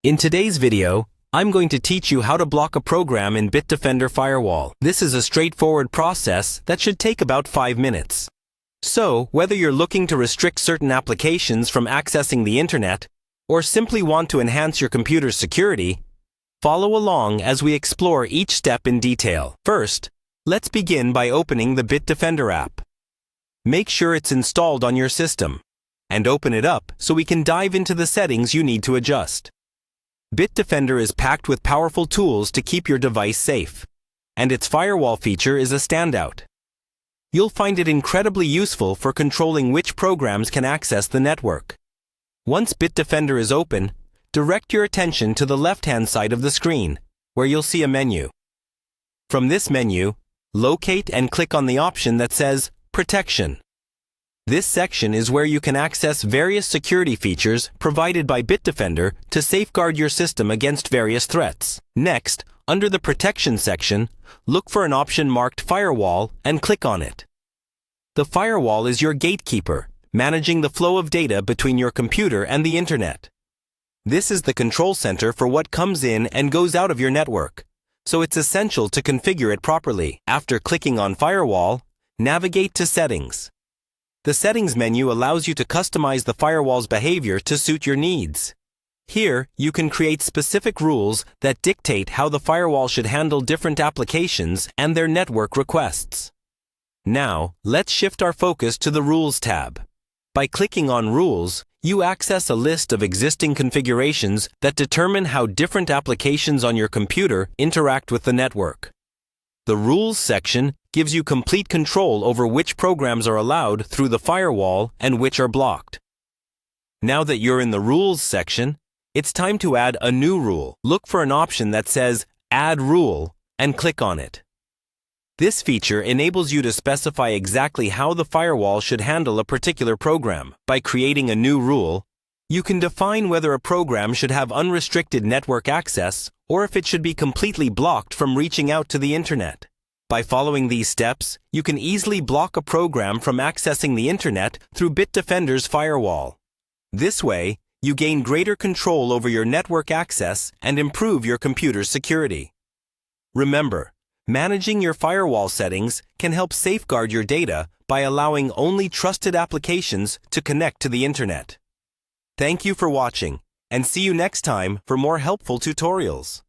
In today's video, I'm going to teach you how to block a program in Bitdefender Firewall. This is a straightforward process that should take about 5 minutes. So, whether you're looking to restrict certain applications from accessing the internet, or simply want to enhance your computer's security, follow along as we explore each step in detail. First, let's begin by opening the Bitdefender app. Make sure it's installed on your system, and open it up so we can dive into the settings you need to adjust. Bitdefender is packed with powerful tools to keep your device safe, and its firewall feature is a standout. You'll find it incredibly useful for controlling which programs can access the network. Once Bitdefender is open, direct your attention to the left-hand side of the screen, where you'll see a menu. From this menu, locate and click on the option that says Protection. This section is where you can access various security features provided by Bitdefender to safeguard your system against various threats. Next, under the Protection section, look for an option marked Firewall and click on it. The firewall is your gatekeeper, managing the flow of data between your computer and the internet. This is the control center for what comes in and goes out of your network, so it's essential to configure it properly. After clicking on Firewall, navigate to Settings. The Settings menu allows you to customize the firewall's behavior to suit your needs. Here, you can create specific rules that dictate how the firewall should handle different applications and their network requests. Now, let's shift our focus to the Rules tab. By clicking on Rules, you access a list of existing configurations that determine how different applications on your computer interact with the network. The Rules section gives you complete control over which programs are allowed through the firewall and which are blocked. Now that you're in the Rules section, it's time to add a new rule. Look for an option that says Add Rule and click on it. This feature enables you to specify exactly how the firewall should handle a particular program. By creating a new rule, you can define whether a program should have unrestricted network access or if it should be completely blocked from reaching out to the internet. By following these steps, you can easily block a program from accessing the internet through Bitdefender's firewall. This way, you gain greater control over your network access and improve your computer's security. Remember, managing your firewall settings can help safeguard your data by allowing only trusted applications to connect to the internet. Thank you for watching, and see you next time for more helpful tutorials.